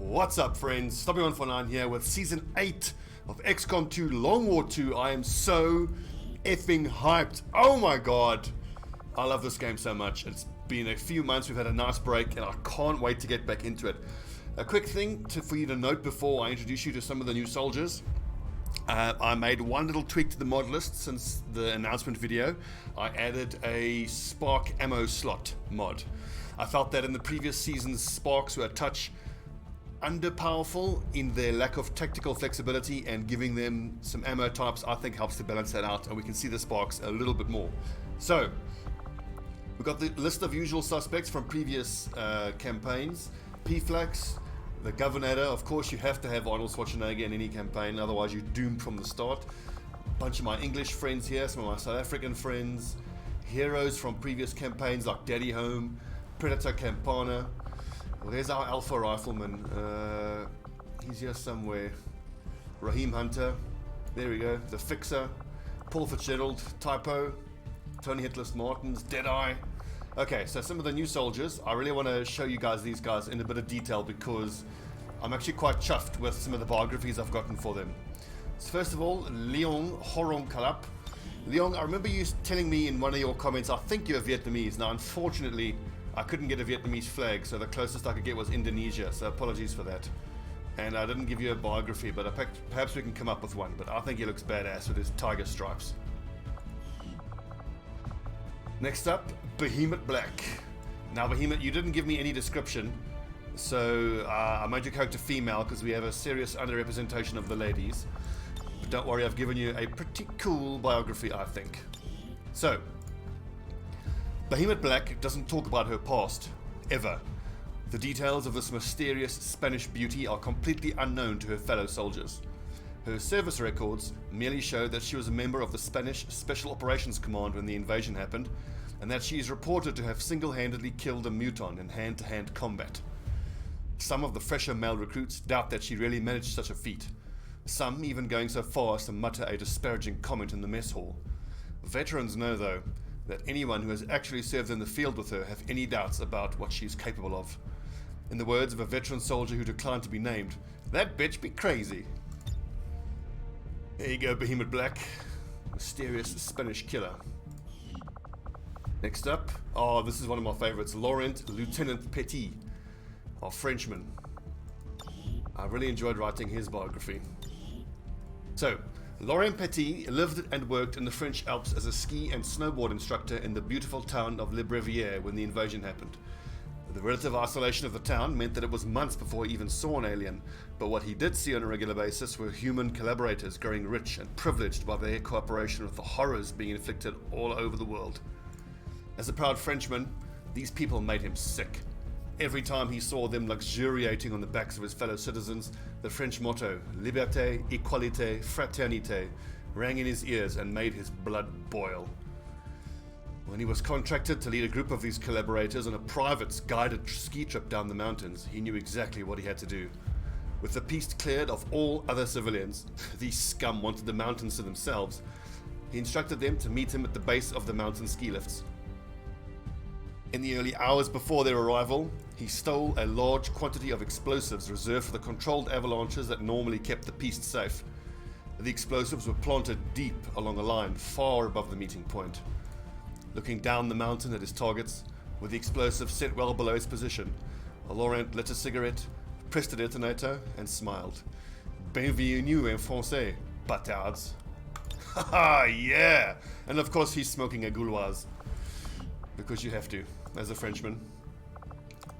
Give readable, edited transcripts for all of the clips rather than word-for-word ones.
What's up, friends? Stobbie149 here with Season 8 of XCOM2 Long War 2. I am so effing hyped. Oh my god. I love this game so much. It's been a few months, we've had a nice break, and I can't wait to get back into it. A quick thing for you to note before I introduce you to some of the new soldiers. I made one little tweak to the mod list since the announcement video. I added a spark ammo slot mod. I felt that in the previous seasons, sparks were a touch underpowerful in their lack of tactical flexibility, and giving them some ammo types I think helps to balance that out, and we can see the sparks a little bit more. So we've got the list of usual suspects from previous campaigns. P-Flax, the Governor, of course you have to have Arnold Schwarzenegger in any campaign, otherwise you're doomed from the start. A bunch of my English friends here, some of my South African friends, heroes from previous campaigns like Daddy Home, Predator Campana. Well, there's our Alpha Rifleman, he's here somewhere. Raheem Hunter, there we go, the Fixer, Paul Fitzgerald, Typo, Tony Hitlist Martins, Deadeye. Okay, so some of the new soldiers, I really want to show you guys these guys in a bit of detail because I'm actually quite chuffed with some of the biographies I've gotten for them. So first of all, Leon Horong Kalap. Leon, I remember you telling me in one of your comments, I think you're Vietnamese. Now, unfortunately, I couldn't get a Vietnamese flag, so the closest I could get was Indonesia, so apologies for that. And I didn't give you a biography, but perhaps we can come up with one, but I think he looks badass with his tiger stripes. Next up, Behemoth Black. Now Behemoth, you didn't give me any description, so I made your character female because we have a serious underrepresentation of the ladies. But don't worry, I've given you a pretty cool biography, I think. So, Behemoth Black doesn't talk about her past, ever. The details of this mysterious Spanish beauty are completely unknown to her fellow soldiers. Her service records merely show that she was a member of the Spanish Special Operations Command when the invasion happened, and that she is reported to have single-handedly killed a muton in hand-to-hand combat. Some of the fresher male recruits doubt that she really managed such a feat, some even going so far as to mutter a disparaging comment in the mess hall. Veterans know, though, that anyone who has actually served in the field with her have any doubts about what she is capable of. In the words of a veteran soldier who declined to be named, "That bitch be crazy." There you go, Behemoth Black. Mysterious Spanish killer. Next up, oh, this is one of my favorites, Laurent Lieutenant Petit, our Frenchman. I really enjoyed writing his biography. So, Laurent Petit lived and worked in the French Alps as a ski and snowboard instructor in the beautiful town of Le Brevier when the invasion happened. The relative isolation of the town meant that it was months before he even saw an alien, but what he did see on a regular basis were human collaborators growing rich and privileged by their cooperation with the horrors being inflicted all over the world. As a proud Frenchman, these people made him sick. Every time he saw them luxuriating on the backs of his fellow citizens, the French motto, Liberté, Equalité, Fraternité, rang in his ears and made his blood boil. When he was contracted to lead a group of these collaborators on a private guided ski trip down the mountains, he knew exactly what he had to do. With the piste cleared of all other civilians, these scum wanted the mountains to themselves, he instructed them to meet him at the base of the mountain ski lifts. In the early hours before their arrival, he stole a large quantity of explosives reserved for the controlled avalanches that normally kept the piste safe. The explosives were planted deep along a line far above the meeting point. Looking down the mountain at his targets, with the explosive set well below his position, Laurent lit a cigarette, pressed the detonator, and smiled. Bienvenue en français, batards. Haha, yeah! And of course he's smoking a Gauloise. Because you have to, as a Frenchman.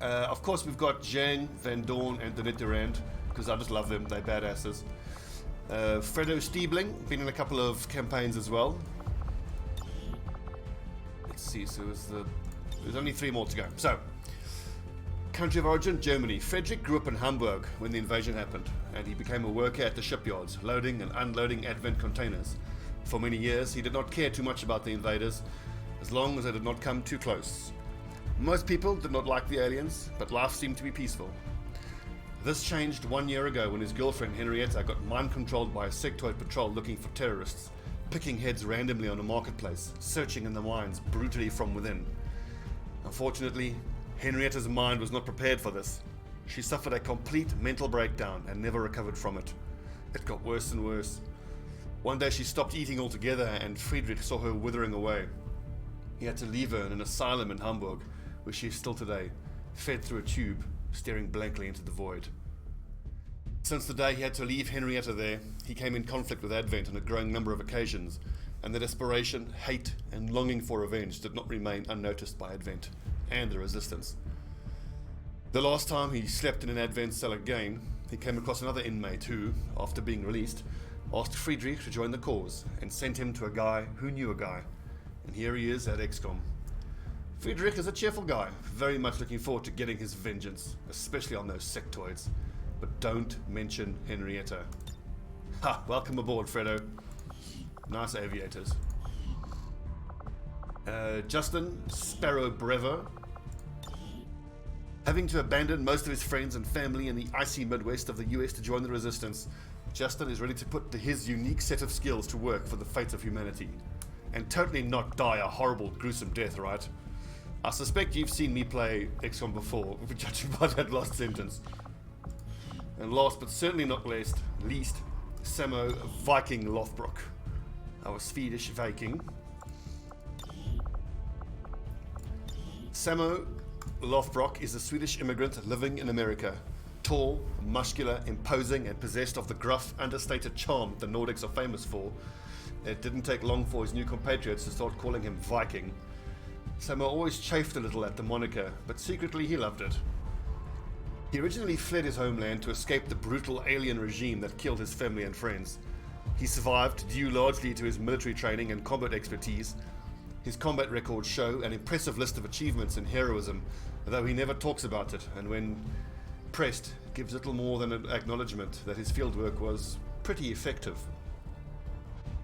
Of course we've got Jean, Van Dorn, and Danette Durand, because I just love them, they're badasses. Fredo Stiebling, been in a couple of campaigns as well. Let's see, so there's only 3 more to go. So, country of origin, Germany. Frederick grew up in Hamburg when the invasion happened, and he became a worker at the shipyards, loading and unloading advent containers. For many years, he did not care too much about the invaders, as long as they did not come too close. Most people did not like the aliens, but life seemed to be peaceful. This changed 1 year ago when his girlfriend Henrietta got mind-controlled by a sectoid patrol looking for terrorists, picking heads randomly on a marketplace, searching in the mines brutally from within. Unfortunately, Henrietta's mind was not prepared for this. She suffered a complete mental breakdown and never recovered from it. It got worse and worse. One day she stopped eating altogether and Friedrich saw her withering away. He had to leave her in an asylum in Hamburg, where she is still today, fed through a tube, staring blankly into the void. Since the day he had to leave Henrietta there, he came in conflict with Advent on a growing number of occasions, and the desperation, hate, and longing for revenge did not remain unnoticed by Advent and the Resistance. The last time he slept in an Advent cell again, he came across another inmate who, after being released, asked Friedrich to join the cause and sent him to a guy who knew a guy. And here he is at XCOM. Friedrich is a cheerful guy, very much looking forward to getting his vengeance, especially on those sectoids. But don't mention Henrietta. Ha! Welcome aboard, Fredo. Nice aviators. Justin Sparrow Brever. Having to abandon most of his friends and family in the icy Midwest of the US to join the Resistance, Justin is ready to put his unique set of skills to work for the fate of humanity. And totally not die a horrible, gruesome death, right? I suspect you've seen me play XCOM before, judging by that last sentence. And last but certainly not least, Samo Viking Lothbrok. Our Swedish Viking. Samo Lothbrok is a Swedish immigrant living in America. Tall, muscular, imposing, and possessed of the gruff, understated charm the Nordics are famous for. It didn't take long for his new compatriots to start calling him Viking. Samo always chafed a little at the moniker, but secretly he loved it. He originally fled his homeland to escape the brutal alien regime that killed his family and friends. He survived due largely to his military training and combat expertise. His combat records show an impressive list of achievements in heroism, though he never talks about it, and when pressed, gives little more than an acknowledgement that his fieldwork was pretty effective.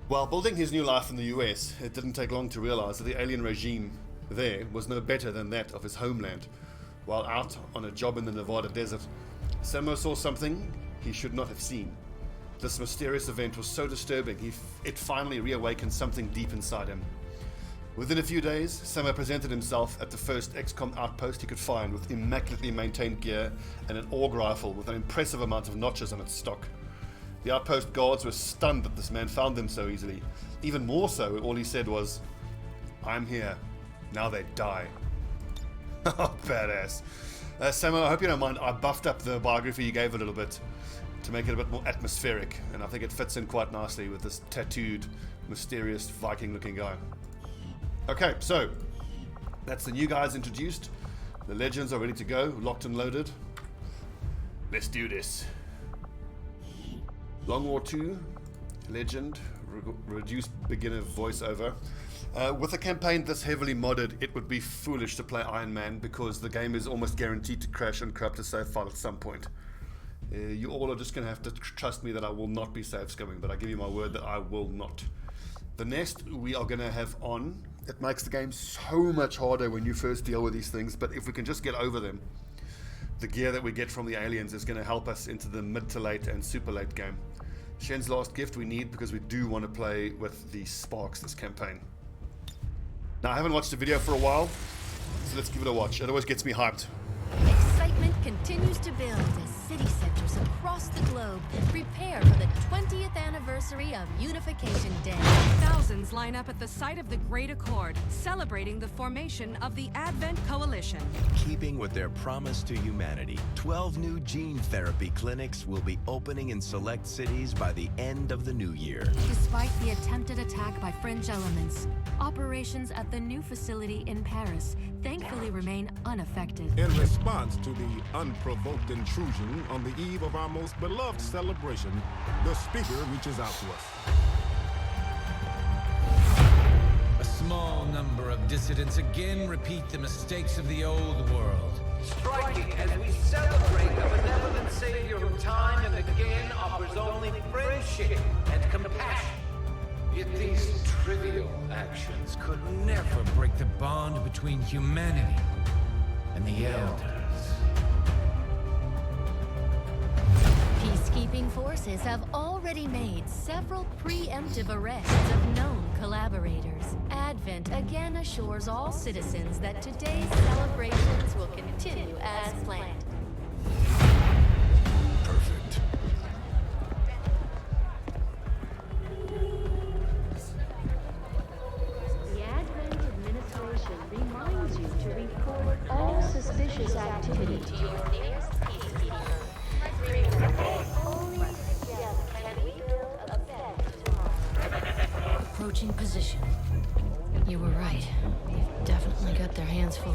While building his new life in the US, it didn't take long to realize that the alien regime there was no better than that of his homeland. While out on a job in the Nevada desert, Samo saw something he should not have seen. This mysterious event was so disturbing, it finally reawakened something deep inside him. Within a few days, Samo presented himself at the first XCOM outpost he could find with immaculately maintained gear and an AUG rifle with an impressive amount of notches on its stock. The outpost guards were stunned that this man found them so easily. Even more so, all he said was, "I'm here. Now they die." Oh, badass. Samo, I hope you don't mind. I buffed up the biography you gave a little bit to make it a bit more atmospheric, and I think it fits in quite nicely with this tattooed, mysterious Viking-looking guy. Okay, so that's the new guys introduced. The legends are ready to go, locked and loaded. Let's do this. Long War 2, legend, reduced beginner voiceover. With a campaign this heavily modded, it would be foolish to play Iron Man because the game is almost guaranteed to crash and corrupt a save file at some point. You all are just going to have to trust me that I will not be save scumming, but I give you my word that I will not. The nest we are going to have on, it makes the game so much harder when you first deal with these things, but if we can just get over them, the gear that we get from the aliens is going to help us into the mid to late and super late game. Shen's last gift we need because we do want to play with the sparks this campaign. Now, I haven't watched a video for a while, so let's give it a watch. It always gets me hyped. Excitement continues to build as city centers across the globe prepare for the 20th anniversary of Unification Day. Thousands line up at the site of the Great Accord, celebrating the formation of the Advent Coalition. Keeping with their promise to humanity, 12 new gene therapy clinics will be opening in select cities by the end of the new year. Despite the attempted attack by fringe elements, operations at the new facility in Paris thankfully remain unaffected. In response to the unprovoked intrusion on the eve of our most beloved celebration, the speaker reaches out to us. A small number of dissidents again repeat the mistakes of the old world. Striking as we celebrate the benevolent savior who time and again offers only friendship and compassion. Yet these trivial actions could never break the bond between humanity and the Elders. Peacekeeping forces have already made several preemptive arrests of known collaborators. Advent again assures all citizens that today's celebrations will continue as planned.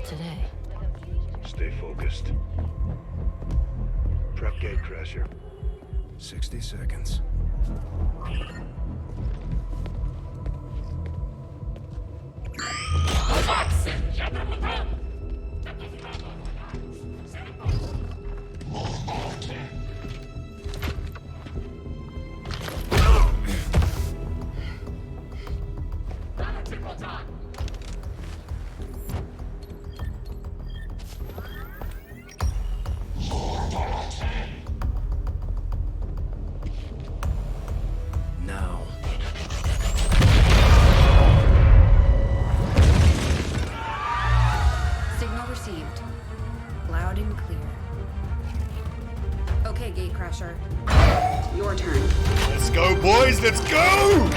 today. Stay focused. Prep Gatecrasher. 60 seconds. Now. Signal received. Loud and clear. Okay, Gatecrasher. Your turn. Let's go, boys! Let's go!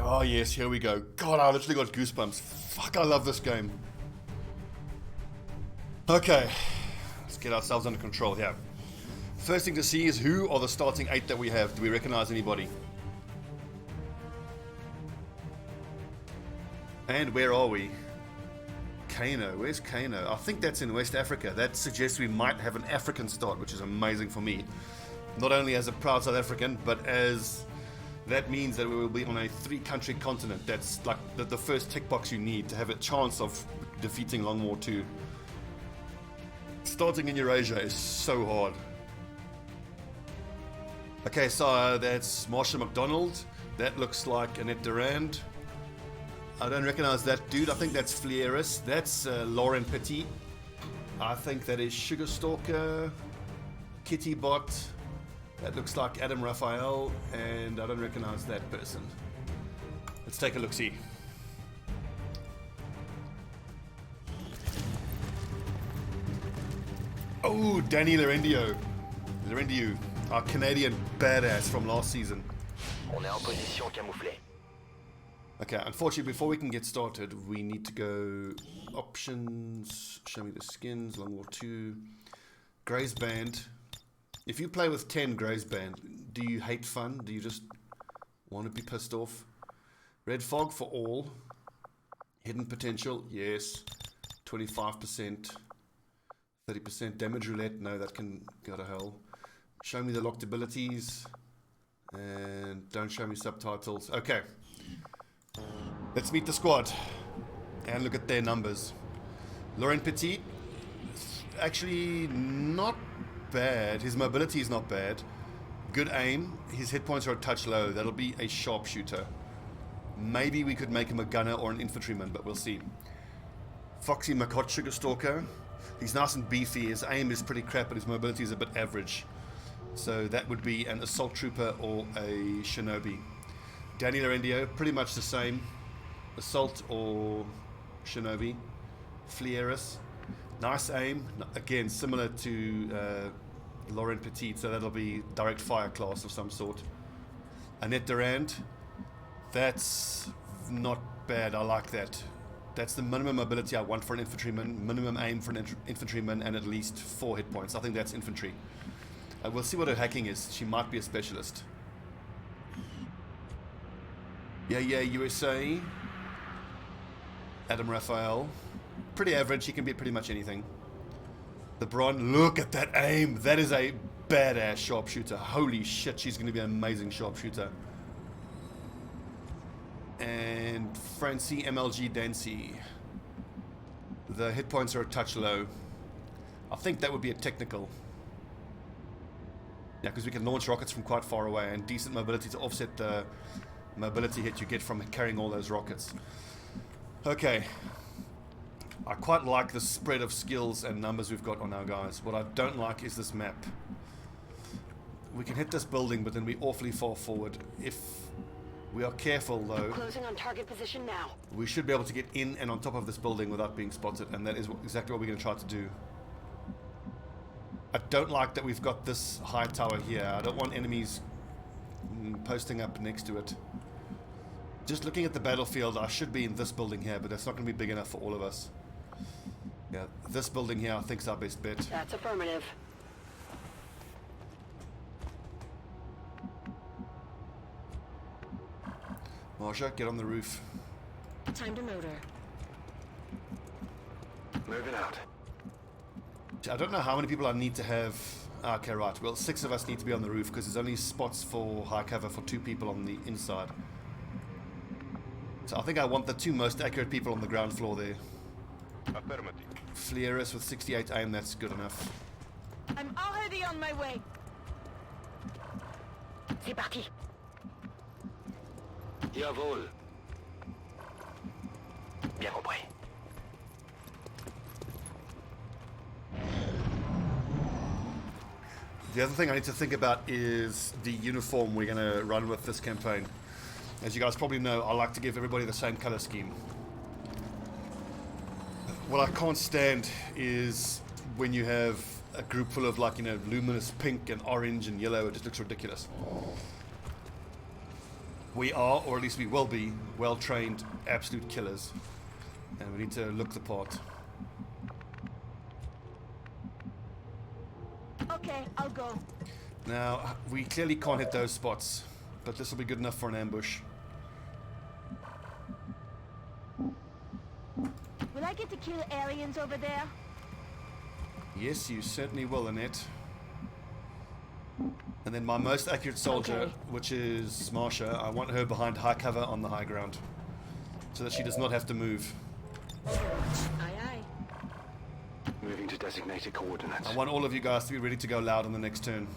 Oh yes, here we go. God, I literally got goosebumps. Fuck, I love this game. Okay, let's get ourselves under control here. First thing to see is who are the starting 8 that we have. Do we recognize anybody? And where are we? Kano. Where's Kano? I think that's in West Africa. That suggests we might have an African start, which is amazing for me. Not only as a proud South African, but as that means that we will be on a 3-country continent. That's like the first tick box you need to have a chance of defeating Long War 2. Starting in Eurasia is so hard. Okay, so that's Marsha McDonald. That looks like Annette Durand. I don't recognize that dude. I think that's Flieris. That's Lauren Petit. I think that is Sugar Stalker. Kitty Bot. That looks like Adam Raphael. And I don't recognize that person. Let's take a look-see. Oh, Danny Larendio. Our Canadian badass from last season. On est en position camouflée. Okay, unfortunately, before we can get started, we need to go options, show me the skins, Long War 2, Grey's Band. If you play with 10 Grey's Band, do you hate fun? Do you just want to be pissed off? Red Fog for all. Hidden Potential, yes. 25%. 30% Damage Roulette, no, that can go to hell. Show me the locked abilities. And don't show me subtitles. Okay. Let's meet the squad and look at their numbers. Laurent Petit, actually not bad. His mobility is not bad. Good aim. His hit points are a touch low. That'll be a sharpshooter. Maybe we could make him a gunner or an infantryman, but we'll see. Foxy McHot Sugar Stalker. He's nice and beefy. His aim is pretty crap, but his mobility is a bit average. So that would be an assault trooper or a shinobi. Danny Larendio, pretty much the same. Assault or shinobi. Flieris, nice aim. Again, similar to Laurent Petit, so that'll be direct fire class of some sort. Annette Durand, that's not bad. I like that. That's the minimum mobility I want for an infantryman, minimum aim for an infantryman, and at least 4 hit points. I think that's infantry. We'll see what her hacking is. She might be a specialist. Yeah, USA. Adam Raphael. Pretty average. He can be pretty much anything. The Bron. Look at that aim. That is a badass sharpshooter. Holy shit, she's going to be an amazing sharpshooter. And Francie MLG Dancy. The hit points are a touch low. I think that would be a technical. Yeah, because we can launch rockets from quite far away and decent mobility to offset the mobility hit you get from carrying all those rockets. Okay. I quite like the spread of skills and numbers we've got on our guys. What I don't like is this map. We can hit this building, but then we're awfully far forward. If we are careful, though, Closing on target position now. we should be able to get in and on top of this building without being spotted, and that is exactly what we're going to try to do. I don't like that we've got this high tower here. I don't want enemies posting up next to it. Just looking at the battlefield, I should be in this building here, but that's not going to be big enough for all of us. Yeah, this building here I think is our best bet. That's affirmative. Marsha, get on the roof. Time to motor. Moving out. I don't know how many people I need to have. Okay, right. Well, 6 of us need to be on the roof because there's only spots for high cover for 2 people on the inside. So I think I want the 2 most accurate people on the ground floor there. Affirmative. Fleurus with 68 aim, that's good enough. I'm already on my way. C'est parti. Jawohl. Bien compris. The other thing I need to think about is the uniform we're going to run with this campaign. As you guys probably know, I like to give everybody the same color scheme. What I can't stand is when you have a group full of, like, you know, luminous pink and orange and yellow. It just looks ridiculous. We are, or at least we will be, well-trained absolute killers. And we need to look the part. Okay, I'll go. Now, we clearly can't hit those spots, but this will be good enough for an ambush. Will I get to kill aliens over there? Yes, you certainly will, Annette. And then my most accurate soldier, Okay. which is Marsha, I want her behind high cover on the high ground, so that she does not have to move. Aye, aye. Moving to designated coordinates. I want all of you guys to be ready to go loud on the next turn.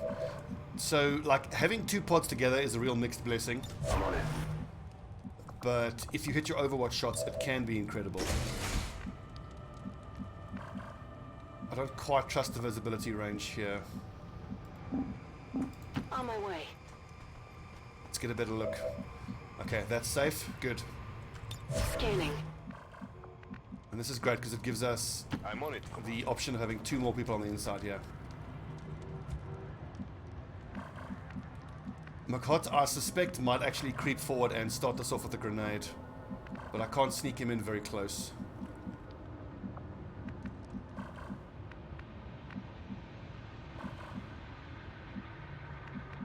So, like, having 2 pods together is a real mixed blessing. I'm on it. But if you hit your Overwatch shots, it can be incredible. I don't quite trust the visibility range here. On my way. Let's get a better look. Okay, that's safe. Good. Scanning. And this is great because it gives us I'm on it. the option of having 2 more people on the inside here. Makot, I suspect, might actually creep forward and start us off with a grenade. But I can't sneak him in very close.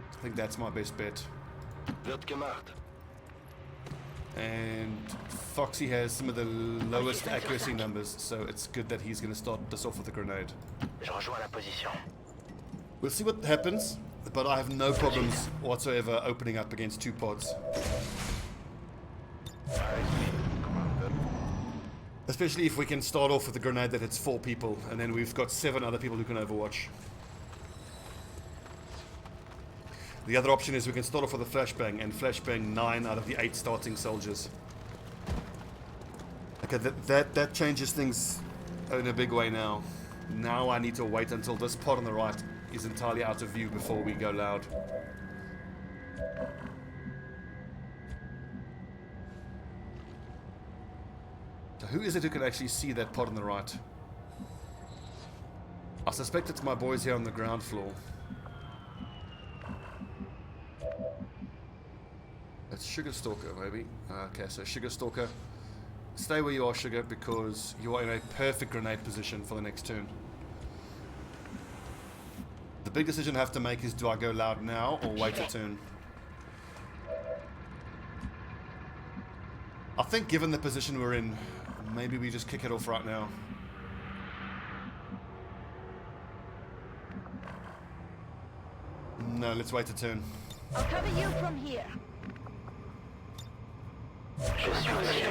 I think that's my best bet. Wird gemacht. And Foxy has some of the lowest accuracy numbers, so it's good that he's going to start us off with a grenade. Je rejoins la position. We'll see what happens, but I have no problems whatsoever opening up against 2 pods. Especially if we can start off with a grenade that hits 4 people, and then we've got 7 other people who can overwatch. The other option is we can start off with a flashbang and flashbang 9 out of the 8 starting soldiers. Okay, that changes things in a big way now. Now I need to wait until this pod on the right is entirely out of view before we go loud. So who is it who can actually see that pod on the right? I suspect it's my boys here on the ground floor. It's Sugar Stalker, maybe. Okay, so Sugar Stalker, stay where you are, Sugar, because you are in a perfect grenade position for the next turn. The big decision I have to make is, do I go loud now or wait a turn? I think given the position we're in, maybe we just kick it off right now. No, let's wait a turn. I'll cover you from here. Je suis ici.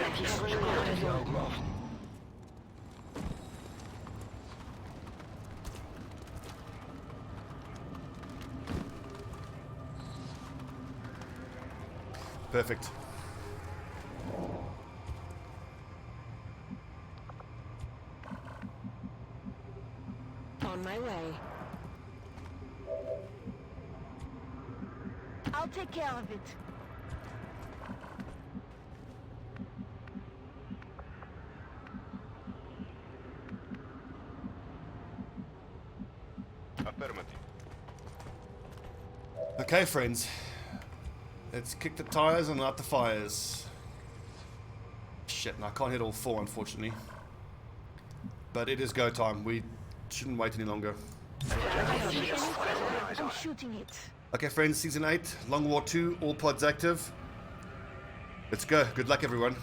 Perfect. On my way. I'll take care of it. Affirmative. Okay, friends. Let's kick the tires and light the fires. Shit, and I can't hit all 4, unfortunately. But it is go time. We shouldn't wait any longer. I'm shooting it. Okay, friends, Season 8, Long War 2, all pods active. Let's go. Good luck, everyone.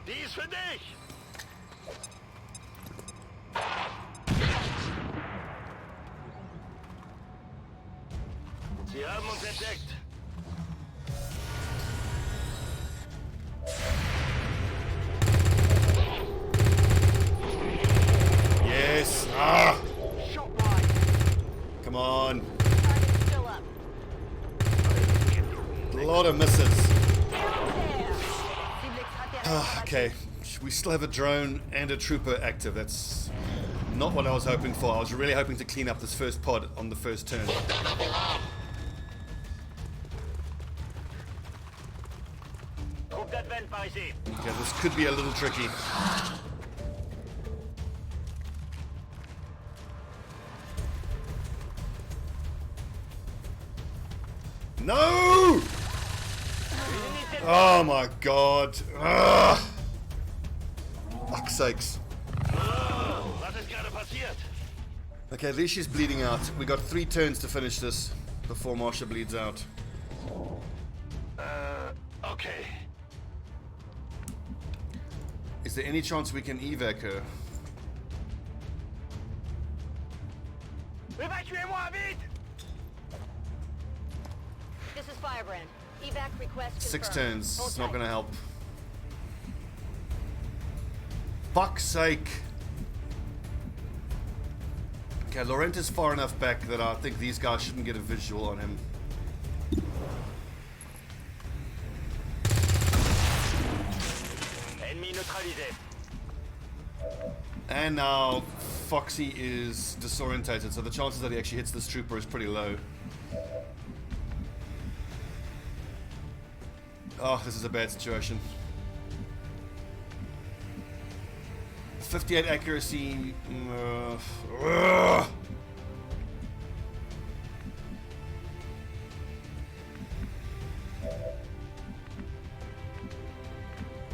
Die ist für dich! Sie haben uns entdeckt. Yes. Ah. Come on. Still up. A lot of misses. There. Okay. We still have a drone and a trooper active. That's not what I was hoping for. I was really hoping to clean up this first pod on the first turn. Okay, this could be a little tricky. No! Oh my god. Ugh. Fuck's sakes. Okay, at least she's bleeding out. We got 3 turns to finish this before Marsha bleeds out. Okay. Is there any chance we can evac her? Évacuez-moi vite! This is Firebrand. Evac request 6 confirmed. turns. Hold It's not tight. gonna help. Fuck's sake. Okay, Laurent is far enough back that I think these guys shouldn't get a visual on him. Ennemi neutralisé. And now Foxy is disorientated, so the chances that he actually hits this trooper is pretty low. Oh, this is a bad situation. 58 accuracy.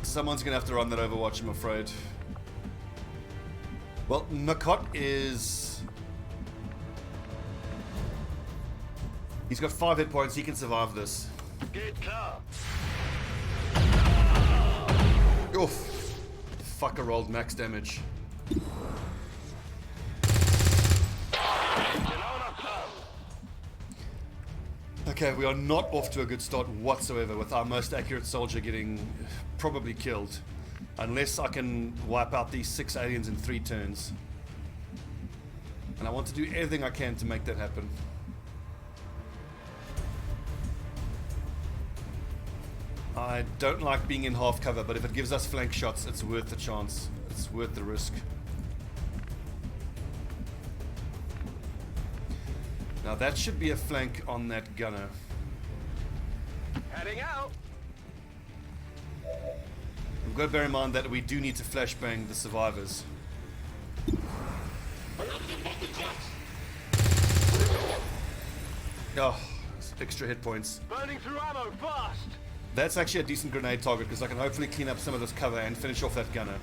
Someone's gonna have to run that Overwatch, I'm afraid. Well, Nakot is... He's got 5 hit points, he can survive this. Geht klar. Oof. Fucker rolled max damage. Okay, we are not off to a good start whatsoever with our most accurate soldier getting probably killed. Unless I can wipe out these 6 aliens in 3 turns. And I want to do everything I can to make that happen. I don't like being in half cover, but if it gives us flank shots, it's worth the chance. It's worth the risk. Now that should be a flank on that gunner. Heading out. We've got to bear in mind that we do need to flashbang the survivors. Oh, extra hit points. Burning through ammo fast. That's actually a decent grenade target because I can hopefully clean up some of this cover and finish off that gunner.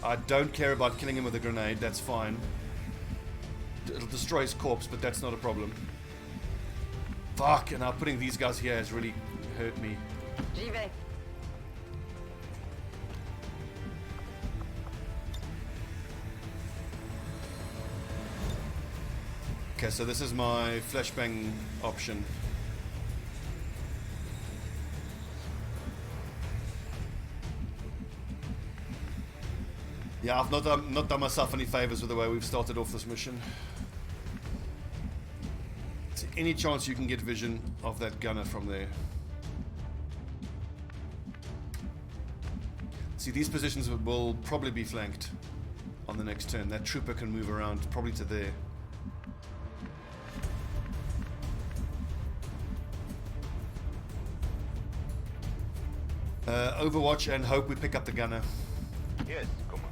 I don't care about killing him with a grenade, that's fine. It'll destroy his corpse, but that's not a problem. Fuck, and now putting these guys here has really hurt me. J'y vais. Okay, so this is my flashbang option. Yeah, I've not done myself any favors with the way we've started off this mission. Is there any chance you can get vision of that gunner from there? See, these positions will probably be flanked on the next turn. That trooper can move around, probably to there. Overwatch and hope we pick up the gunner. Yes, come on.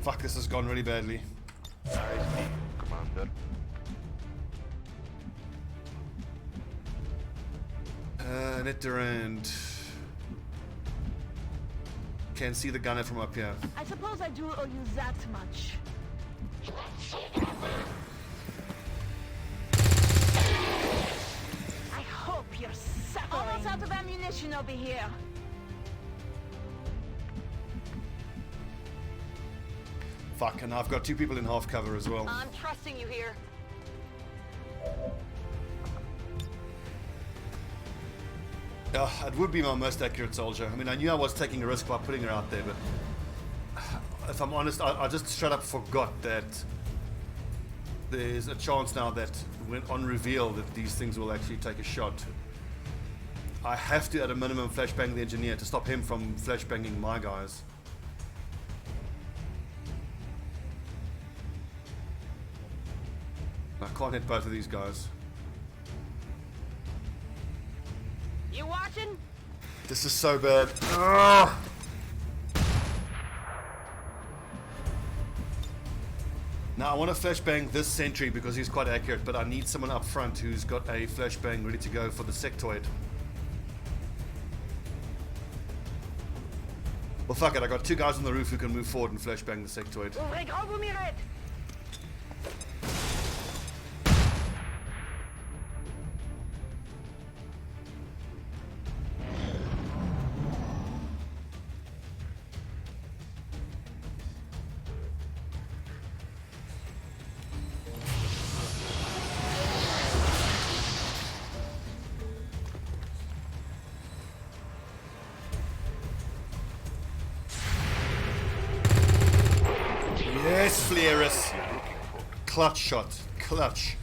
Fuck, this has gone really badly. I see, Commander. Net Durand. Can see the gunner from up here. I suppose I do owe you that much. Shinobi here. Fuck, and I've got 2 people in half cover as well. I'm trusting you here. It would be my most accurate soldier. I mean, I knew I was taking a risk by putting her out there, but if I'm honest, I just straight up forgot that there's a chance now that when on reveal that these things will actually take a shot. I have to, at a minimum, flashbang the engineer to stop him from flashbanging my guys. I can't hit both of these guys. You watching? This is so bad. Ugh. Now I want to flashbang this sentry because he's quite accurate, but I need someone up front who's got a flashbang ready to go for the sectoid. Well, fuck it, I got 2 guys on the roof who can move forward and flashbang the sectoid. Yes, Fleris. Clutch shot. Clutch.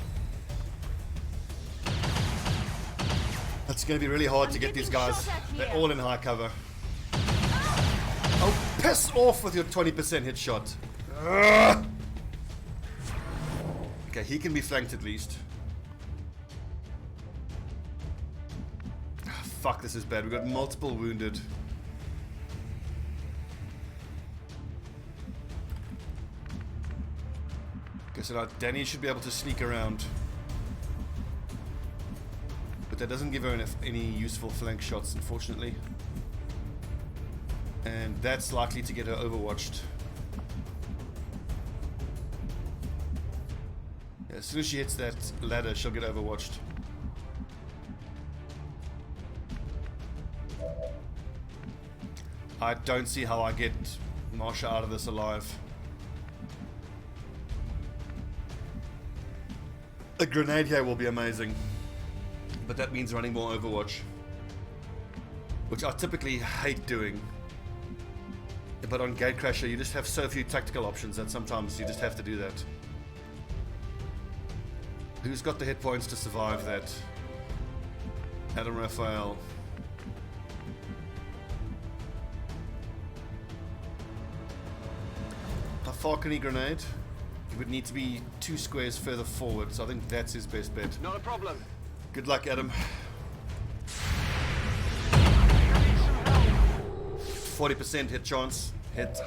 It's going to be really hard to get these guys. They're all in high cover. Oh, piss off with your 20% hit shot. Ugh. Okay, he can be flanked at least. Fuck, this is bad. We've got multiple wounded. Okay, so now Danny should be able to sneak around. But that doesn't give her any useful flank shots, unfortunately. And that's likely to get her overwatched. Yeah, as soon as she hits that ladder, she'll get overwatched. I don't see how I get Marsha out of this alive. A Grenadier will be amazing, but that means running more Overwatch, which I typically hate doing. But on Gatecrasher, you just have so few tactical options that sometimes you just have to do that. Who's got the hit points to survive that? Adam Raphael. How far can he grenade? He would need to be 2 squares further forward, so I think that's his best bet. Not a problem. Good luck, Adam. 40% hit chance. Hit.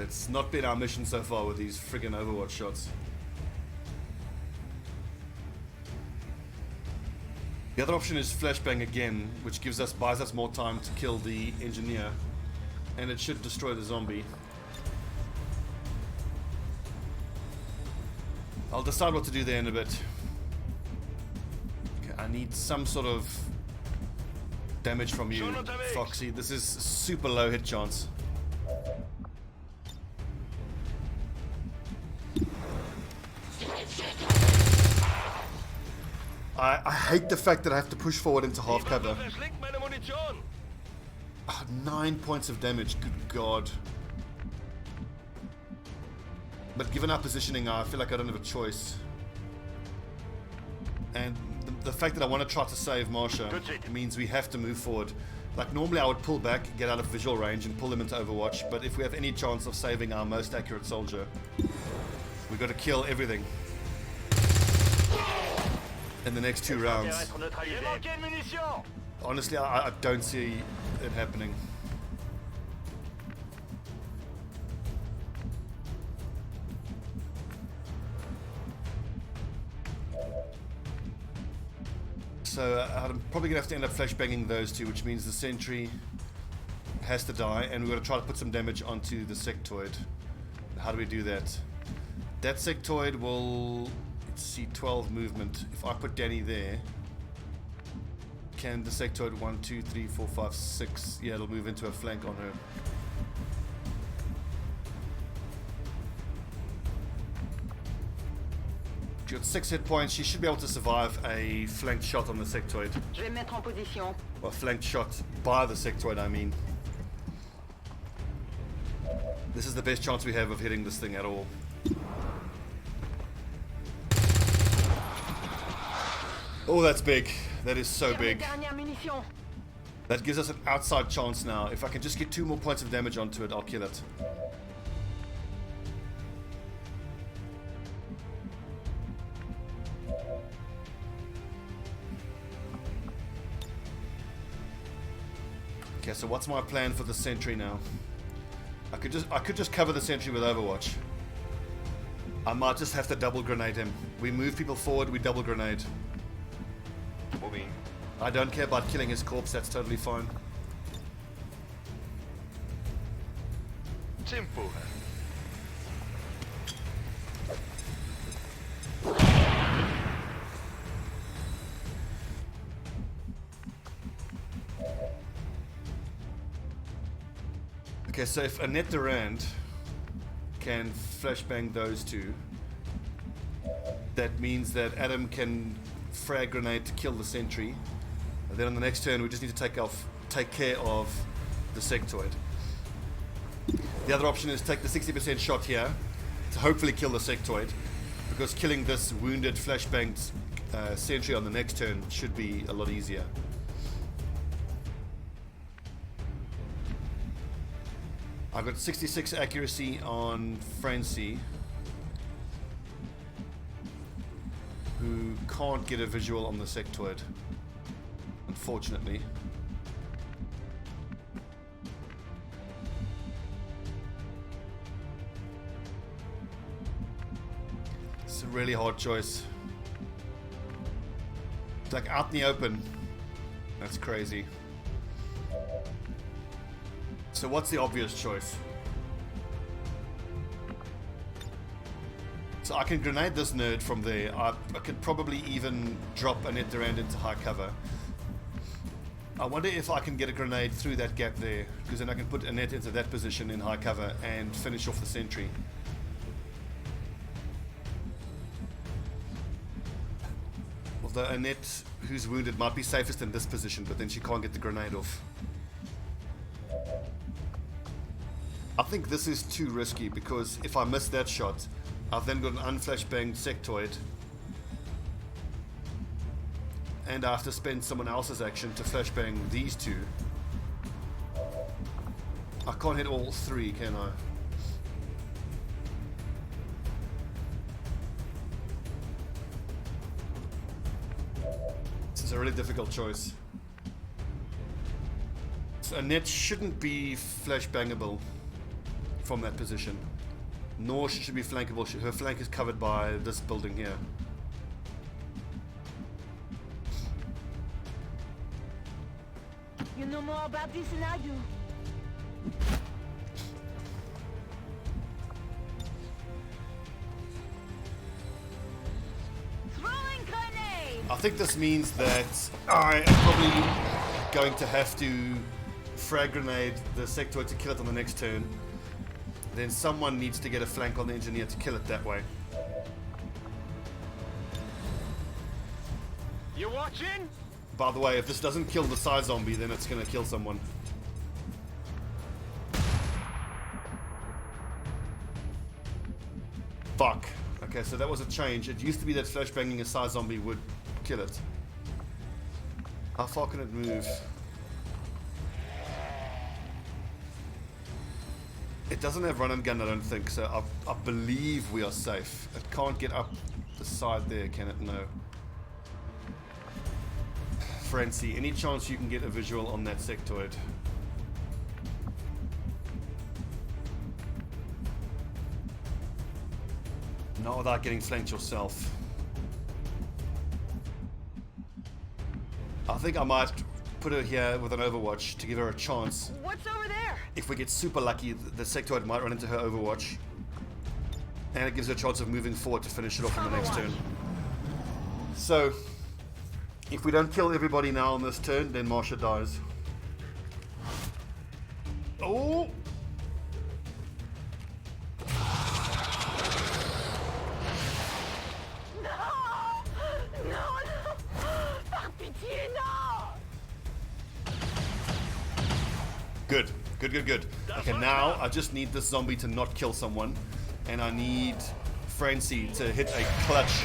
It's not been our mission so far with these friggin' Overwatch shots. The other option is flashbang again, which buys us more time to kill the engineer, and it should destroy the zombie. I'll decide what to do there in a bit. Okay, I need some sort of damage from you, Foxy. This is super low hit chance. I hate the fact that I have to push forward into half cover. 9 points of damage, good god. But given our positioning, I feel like I don't have a choice. And the fact that I want to try to save Marsha means we have to move forward. Like normally I would pull back, get out of visual range and pull them into Overwatch, but if we have any chance of saving our most accurate soldier, we've got to kill everything in the next 2 rounds. Honestly, I don't see it happening. So I'm probably going to have to end up flashbanging those 2, which means the sentry has to die, and we're going to try to put some damage onto the sectoid. How do we do that? That sectoid will, let's see, 12 movement. If I put Danny there, Can the sectoid 1, 2, 3, 4, 5, 6? Yeah, it'll move into a flank on her. She got 6 hit points. She should be able to survive a flanked shot on the sectoid. Je vais me mettre en position. Or a flanked shot by the sectoid, I mean. This is the best chance we have of hitting this thing at all. Oh, that's big. That is so big. Dernière munition. That gives us an outside chance now. If I can just get 2 more points of damage onto it, I'll kill it. Okay, so what's my plan for the sentry now? I could just cover the sentry with Overwatch. I might just have to double grenade him. We move people forward, we double grenade. Moving. I don't care about killing his corpse, that's totally fine. Simple. Okay, so if Annette Durand can flashbang those two, that means that Adam can frag grenade to kill the sentry, and then on the next turn we just need to take care of the sectoid. The other option is take the 60% shot here to hopefully kill the sectoid, because killing this wounded flashbanged sentry on the next turn should be a lot easier. I've got 66 accuracy on Francie, who can't get a visual on the sectoid, unfortunately. It's a really hard choice. It's like out in the open. That's crazy. So what's the obvious choice? So I can grenade this nerd from there. I could probably even drop Annette Durand into high cover. I wonder if I can get a grenade through that gap there, because then I can put Annette into that position in high cover and finish off the sentry. Although Annette, who's wounded, might be safest in this position, but then she can't get the grenade off. I think this is too risky, because if I miss that shot, I've then got an unflashbanged sectoid, and I have to spend someone else's action to flashbang these two. I can't hit all 3, can I? This is a really difficult choice. So Annette shouldn't be flashbangable from that position, nor should she be flankable. Her flank is covered by this building here. You know more about this than I do. Throwing grenade! I think this means that I am probably going to have to frag grenade the sectoid to kill it on the next turn. Then someone needs to get a flank on the engineer to kill it that way. You watching? By the way, if this doesn't kill the side zombie, then it's gonna kill someone. Fuck. Okay, so that was a change. It used to be that flashbanging a side zombie would kill it. How far can it move? It doesn't have run and gun, I don't think, so I believe we are safe. It can't get up the side there, can it? No. Francie, any chance you can get a visual on that sectoid? Not without getting flanked yourself. I think I might put her here with an overwatch to give her a chance. What's over there? If we get super lucky, the sectoid might run into her overwatch, and it gives her a chance of moving forward to finish it off on the next turn. So, If we don't kill everybody now on this turn, then Marsha dies. Oh! Good, good, good, good. Okay, now I just need this zombie to not kill someone, and I need Francie to hit a clutch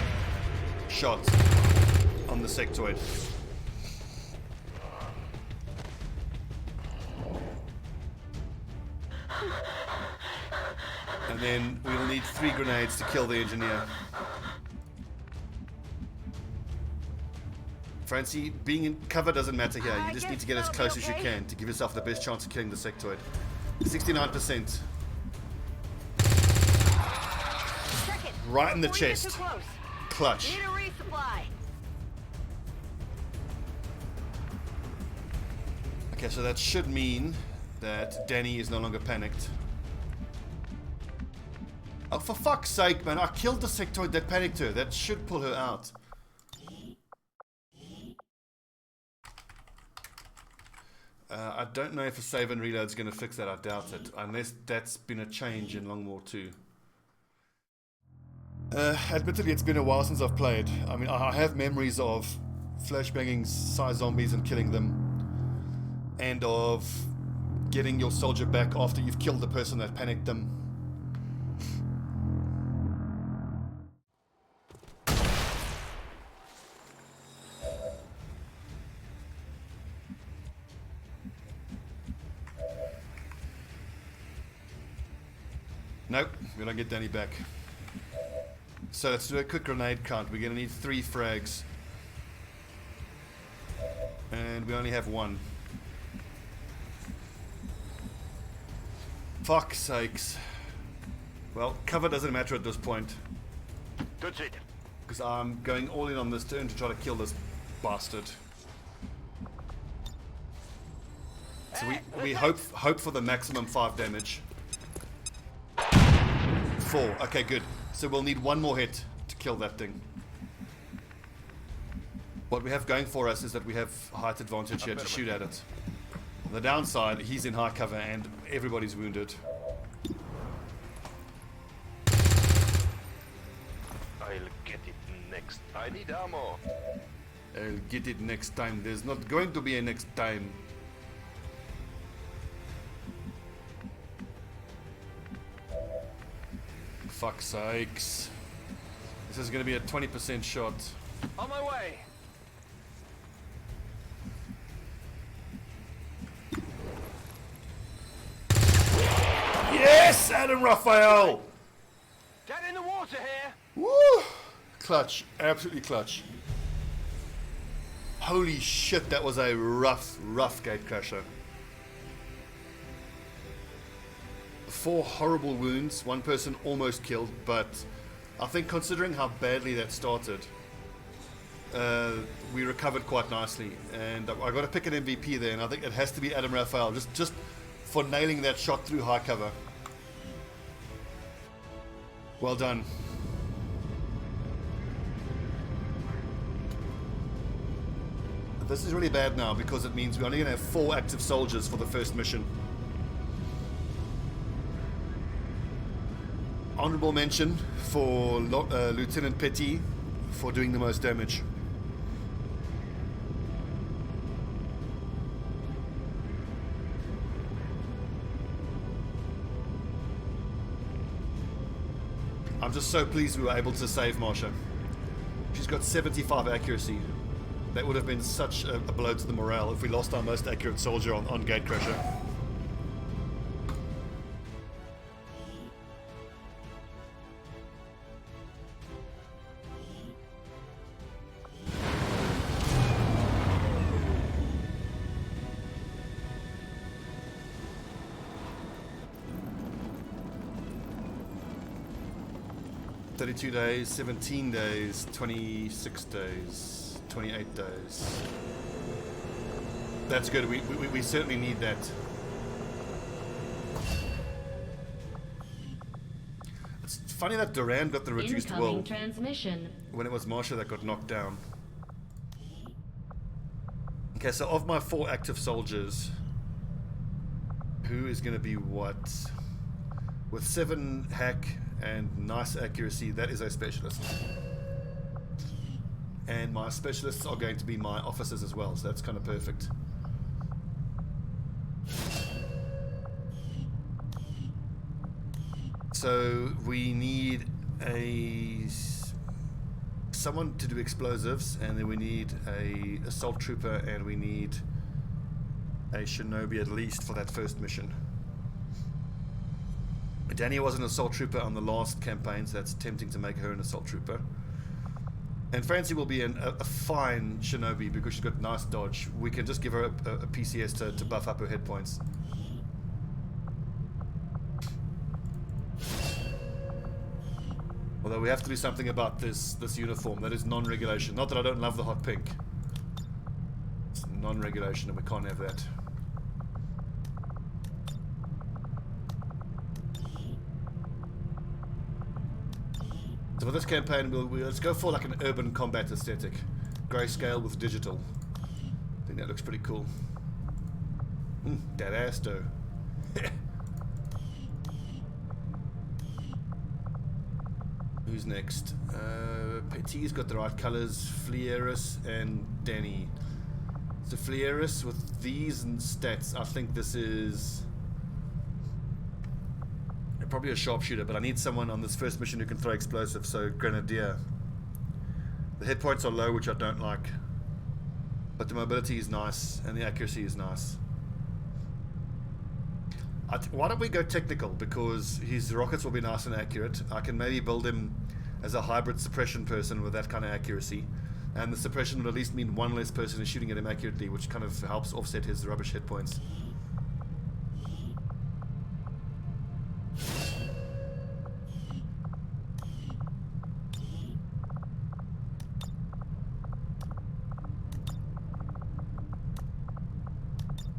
shot on the sectoid. And then we'll need 3 grenades to kill the engineer. Francie, being in cover doesn't matter here. You just need to get as close as you can to give yourself the best chance of killing the sectoid. 69%. Right in the chest. Clutch. Need a resupply. Okay, so that should mean that Danny is no longer panicked. Oh, for fuck's sake, man. I killed the sectoid that panicked her. That should pull her out. I don't know if a save and reload is going to fix that. I doubt it. Unless that's been a change in Long War 2. Admittedly, it's been a while since I've played. I mean, I have memories of flashbanging Psy zombies and killing them. And of getting your soldier back after you've killed the person that panicked them. Nope, we don't get Danny back. So let's do a quick grenade count. We're going to need 3 frags. And we only have 1. Fuck's sakes. Well, cover doesn't matter at this point. That's it. Because I'm going all in on this turn to try to kill this bastard. So we hope for the maximum 5 damage. 4. Okay, good. So we'll need 1 more hit to kill that thing. What we have going for us is that we have height advantage here to shoot at it. On the downside, he's in high cover and everybody's wounded. I'll get it next. I need ammo. I'll get it next time. There's not going to be a next time. Fuck's sakes. This is going to be a 20% shot. On my way. Yes, Adam Raphael! Down in the water here. Woo! Clutch. Absolutely clutch. Holy shit, that was a rough Gatecrasher. 4 horrible wounds, 1 person almost killed, but I think considering how badly that started, we recovered quite nicely. And I got to pick an MVP there, and I think it has to be Adam Raphael, just for nailing that shot through high cover. Well done. This is really bad now because it means we're only going to have 4 active soldiers for the first mission. Honorable mention for Lieutenant Petit for doing the most damage. I'm just so pleased we were able to save Marsha. She's got 75 accuracy. That would have been such a blow to the morale if we lost our most accurate soldier on Gatecrasher. $32 days, 17 days, 26 days, 28 days. That's good. We certainly need that. It's funny that Duran got the reduced will transmission. when it was Marsha that got knocked down. Okay, so of my 4 active soldiers, who is going to be what? With 7 hack and nice accuracy, that is a specialist. And my specialists are going to be my officers as well, so that's kind of perfect. So we need someone to do explosives, and then we need a assault trooper, and we need a Shinobi at least for that first mission. Danny was an assault trooper on the last campaign, so that's tempting to make her an assault trooper. And Francie will be a fine Shinobi because she's got nice dodge. We can just give her a PCS to buff up her hit points. Although we have to do something about this uniform. That is non-regulation. Not that I don't love the hot pink. It's non-regulation and we can't have that. So for this campaign, let's go for like an urban combat aesthetic. Grayscale with digital. I think that looks pretty cool. That ass though. Who's next? Petit's got the right colors. Flieris and Danny. So Flieris with these and stats, I think this is probably a sharpshooter, but I need someone on this first mission who can throw explosives, so Grenadier. The hit points are low, which I don't like, but the mobility is nice and the accuracy is nice. Why don't we go technical, because his rockets will be nice and accurate. I can maybe build him as a hybrid suppression person with that kind of accuracy, and the suppression would at least mean one less person is shooting at him accurately, which kind of helps offset his rubbish hit points.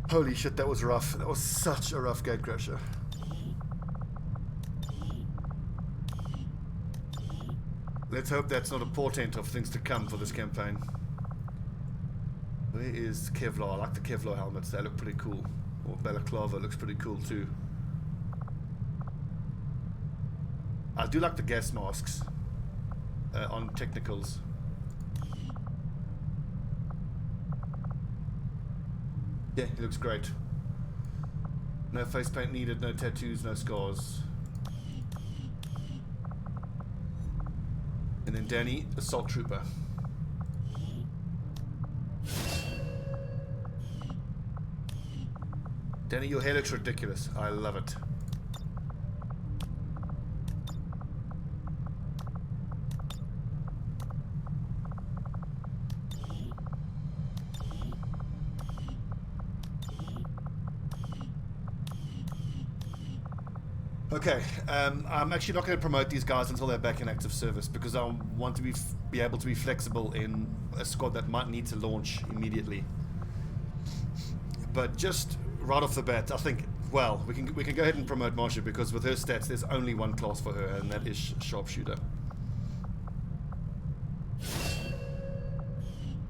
Holy shit, that was rough. That was such a rough Gatecrasher. Let's hope that's not a portent of things to come for this campaign. Where is Kevlar? I like the Kevlar helmets. They look pretty cool. Or Balaclava looks pretty cool too. I do like the gas masks on technicals. Yeah, he looks great. No face paint needed, no tattoos, no scars. And then Danny, assault trooper. Danny, your hair looks ridiculous. I love it. Okay, I'm actually not going to promote these guys until they're back in active service, because I want to be able to be flexible in a squad that might need to launch immediately. But just right off the bat, I think, well, we can go ahead and promote Marsha, because with her stats, there's only one class for her, and that is Sharpshooter.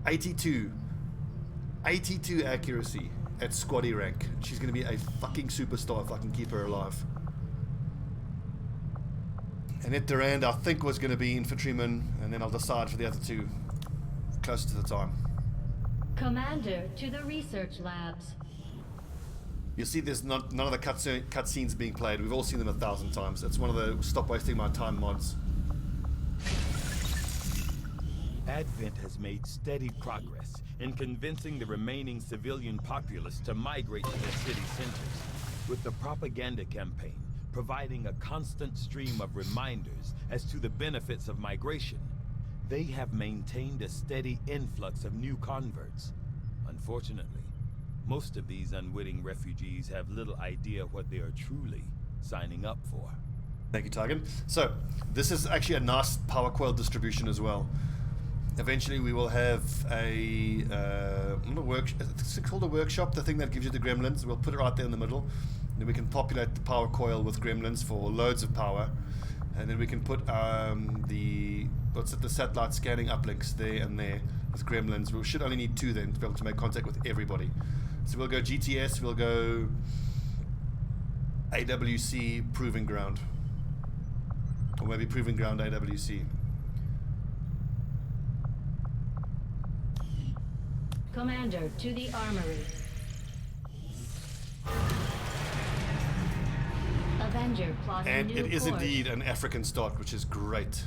82 accuracy at squaddy rank. She's going to be a fucking superstar if I can keep her alive. Annette Durand, I think, was going to be infantryman, and then I'll decide for the other two closer to the time. Commander, to the research labs. You'll see there's none of the cutscenes being played. We've all seen them 1,000 times. That's one of the stop wasting my time mods. Advent has made steady progress in convincing the remaining civilian populace to migrate to the city centers, with the propaganda campaign providing a constant stream of reminders as to the benefits of migration. They have maintained a steady influx of new converts. Unfortunately, most of these unwitting refugees have little idea what they are truly signing up for. Thank you, Targan. So, this is actually a nice power coil distribution as well. Eventually we will have it's called a workshop, the thing that gives you the gremlins. We'll put it right there in the middle. Then we can populate the power coil with gremlins for loads of power. And then we can put what's it, the satellite scanning uplinks there and there with gremlins. We should only need 2 then to be able to make contact with everybody. So we'll go GTS, we'll go AWC Proving Ground. Or maybe Proving Ground AWC. Commander, to the armory. Avenger plotting And new it is course. indeed an African start, which is great.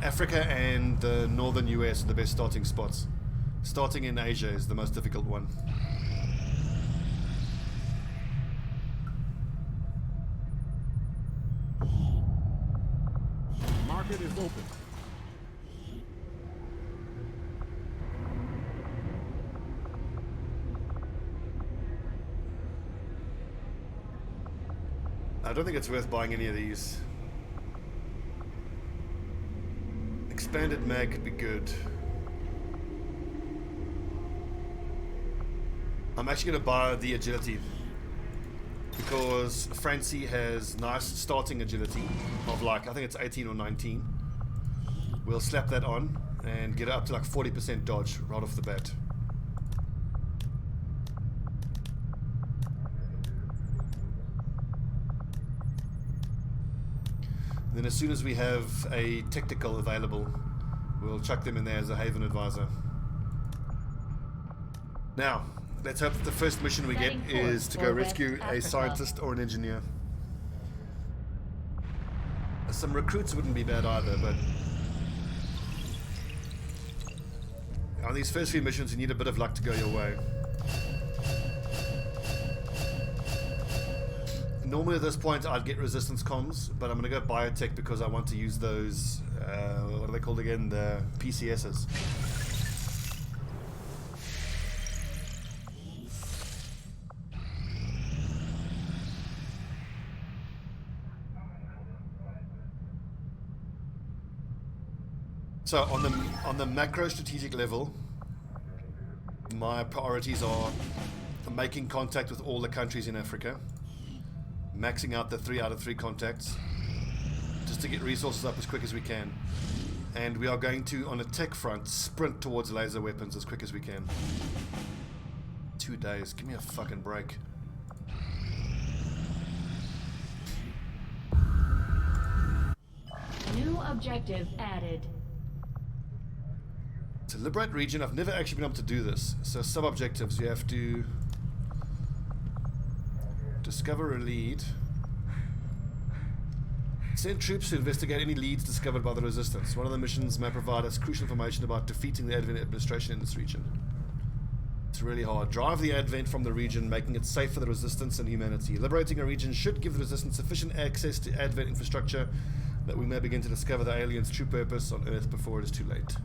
Africa and the northern US are the best starting spots. Starting in Asia is the most difficult one. Market is open. I don't think it's worth buying any of these. Expanded mag could be good. I'm actually going to buy the agility because Francie has nice starting agility of like, I think it's 18 or 19. We'll slap that on and get it up to like 40% dodge right off the bat. Then as soon as we have a technical available, we'll chuck them in there as a Haven advisor. Now, let's hope that the first mission we get is to go rescue a scientist or an engineer. Some recruits wouldn't be bad either, but on these first few missions you need a bit of luck to go your way. Normally at this point I'd get resistance comms, but I'm going to go biotech because I want to use those, what are they called again, the PCSs. So on the macro strategic level, my priorities are making contact with all the countries in Africa, maxing out the 3 out of 3 contacts, just to get resources up as quick as we can. And we are going to, on a tech front, sprint towards laser weapons as quick as we can. 2 days, give me a fucking break. New objective added. To liberate region, I've never actually been able to do this. So sub-objectives, you have to discover a lead. Send troops to investigate any leads discovered by the resistance. One of the missions may provide us crucial information about defeating the Advent administration in this region. It's really hard. Drive the Advent from the region, making it safe for the resistance and humanity. Liberating a region should give the resistance sufficient access to Advent infrastructure that we may begin to discover the aliens' true purpose on Earth before it is too late.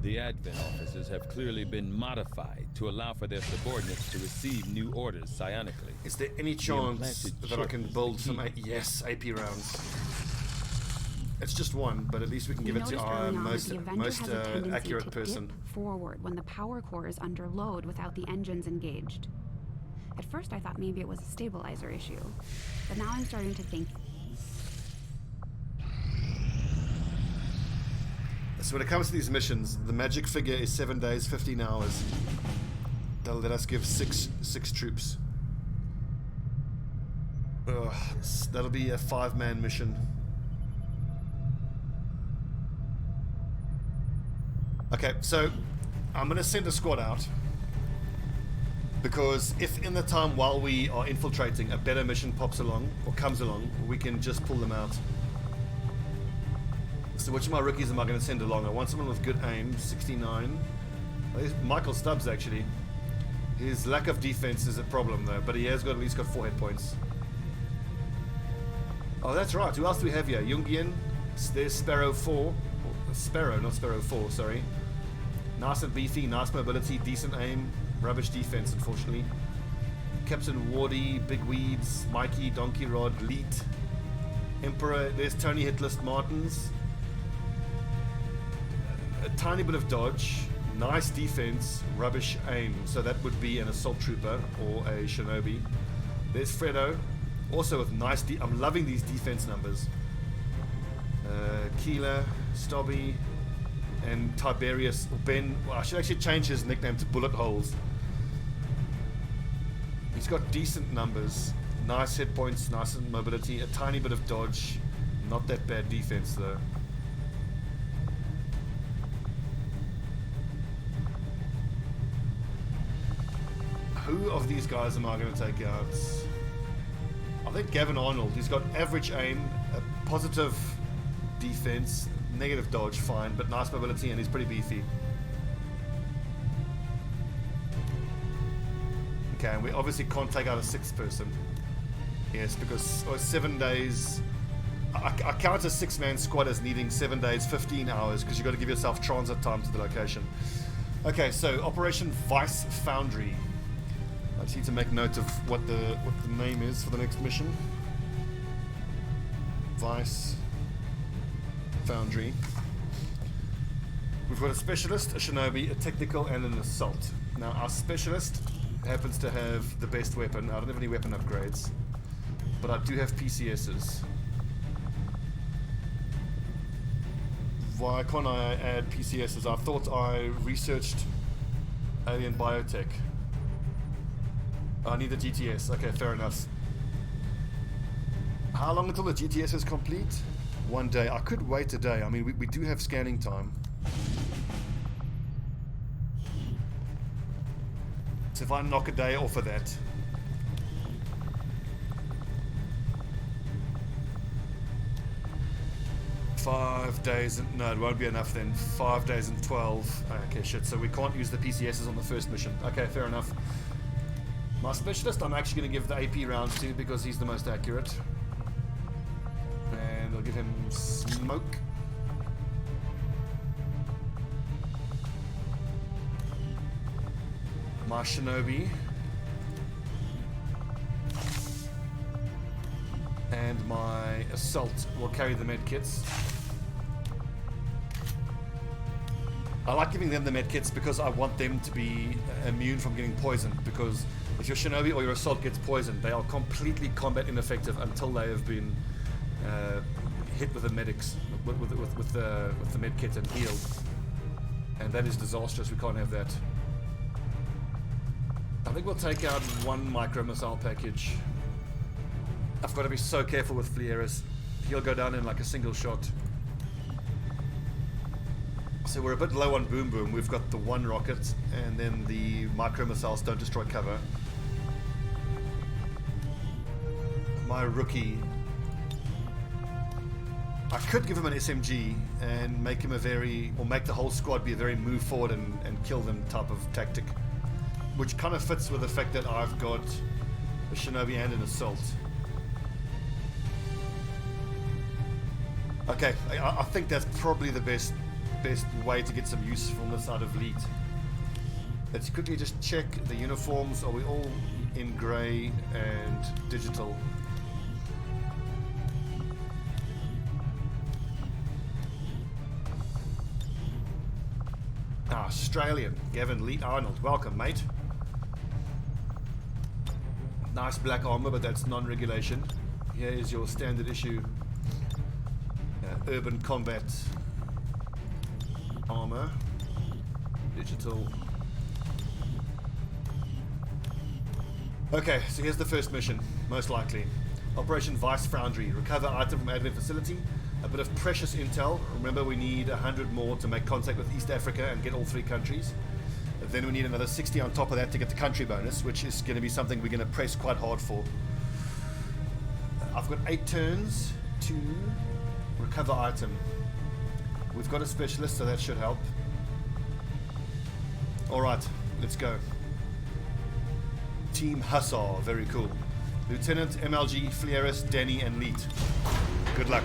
The Advent officers have clearly been modified to allow for their subordinates to receive new orders psionically. Is there any chance that I can build some yes, AP rounds? It's just one, but at least we can give it to our most accurate person. Forward when the power core is under load without the engines engaged. At first I thought maybe it was a stabilizer issue, but now I'm starting to think. So when it comes to these missions, the magic figure is 7 days, 15 hours. That'll let us give six troops. Ugh, that'll be a 5-man mission. Okay, so I'm going to send a squad out. Because if in the time while we are infiltrating a better mission pops along, or comes along, we can just pull them out. So which of my rookies am I going to send along? I want someone with good aim, 69. Michael Stubbs, actually. His lack of defense is a problem, though, but he has got at least got 4 hit points. Oh, that's right. Who else do we have here? Jungian. There's Sparrow 4. Sparrow, not Sparrow 4, sorry. Nice and beefy, nice mobility, decent aim. Rubbish defense, unfortunately. Captain Wardy, Big Weeds, Mikey, Donkey Rod, Leet. Emperor. There's Tony Hitlist Martins. A tiny bit of dodge, nice defense, rubbish aim. So that would be an assault trooper or a Shinobi. There's Fredo, Also with nice, I'm loving these defense numbers. Keeler, Stobbie, and Tiberius, Ben, well, I should actually change his nickname to Bullet Holes. He's got decent numbers, nice hit points, nice mobility, a tiny bit of dodge, not that bad defense though. Who of these guys am I going to take out? I think Gavin Arnold. He's got average aim, a positive defense, negative dodge, fine, but nice mobility, and he's pretty beefy. Okay, and we obviously can't take out a sixth person. Yes, because 7 days. I count a 6-man squad as needing 7 days, 15 hours, because you've got to give yourself transit time to the location. Okay, so Operation Vice Foundry. I just need to make note of what the name is for the next mission. Vice Foundry. We've got a specialist, a shinobi, a technical, and an assault. Now our specialist happens to have the best weapon. I don't have any weapon upgrades, but I do have PCSs. Why can't I add PCSs? I thought I researched alien biotech. I need the GTS. Okay, fair enough. How long until the GTS is complete? 1 day. I could wait a day. I mean, we do have scanning time. So if I knock a day off of that. $5 days, no, it won't be enough then. 5 days and 12. Okay, shit, so we can't use the PCSs on the first mission. Okay, fair enough. My specialist, I'm actually going to give the AP rounds to because he's the most accurate. And I'll give him smoke. My shinobi. And my assault will carry the med kits. I like giving them the med kits because I want them to be immune from getting poisoned, because if your shinobi or your assault gets poisoned, they are completely combat ineffective until they have been hit with the medics, with the med kit and healed. And that is disastrous. We can't have that. I think we'll take out one micro missile package. I've got to be so careful with Flieris. He'll go down in like a single shot. So we're a bit low on Boom Boom. We've got the one rocket, and then the micro missiles don't destroy cover. My rookie. I could give him an SMG and make him make the whole squad be a very move forward and kill them type of tactic, which kind of fits with the fact that I've got a shinobi and an assault. Okay, I think that's probably the best way to get some usefulness out of Leet. Let's quickly just check the uniforms. Are we all in grey and digital? Australian, Gavin Leet Arnold. Welcome, mate. Nice black armor, but that's non-regulation. Here is your standard issue urban combat armor. Digital. Okay, so here's the first mission, most likely. Operation Vice Foundry. Recover item from admin facility. A bit of precious intel. Remember, we need 100 more to make contact with East Africa and get all 3 countries. Then we need another 60 on top of that to get the country bonus, which is going to be something we're going to press quite hard for. I've got 8 turns to recover item. We've got a specialist, so that should help. Alright, let's go. Team Hussar, very cool. Lieutenant, MLG, Flieris, Danny, and Leet. Good luck.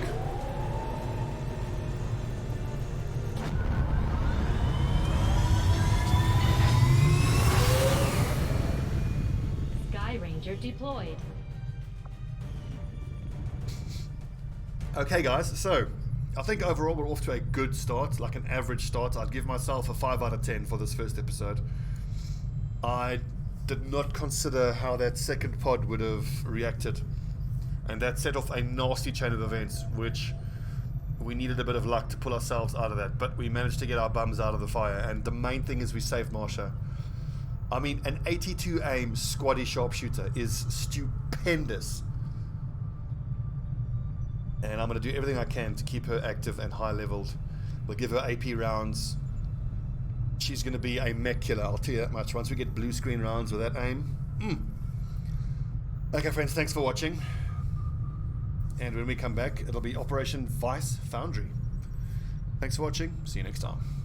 Sky Ranger deployed. Okay guys, so I think overall we're off to a good start, like an average start. I'd give myself a 5 out of 10 for this first episode. I did not consider how that second pod would have reacted. And that set off a nasty chain of events, which we needed a bit of luck to pull ourselves out of that. But we managed to get our bums out of the fire. And the main thing is we saved Marsha. I mean, an 82 aim squaddy sharpshooter is stupendous. And I'm going to do everything I can to keep her active and high leveled. We'll give her AP rounds. She's going to be a mech killer, I'll tell you that much. Once we get blue screen rounds with that aim. Okay, friends, thanks for watching. And when we come back, it'll be Operation Vice Foundry. Thanks for watching. See you next time.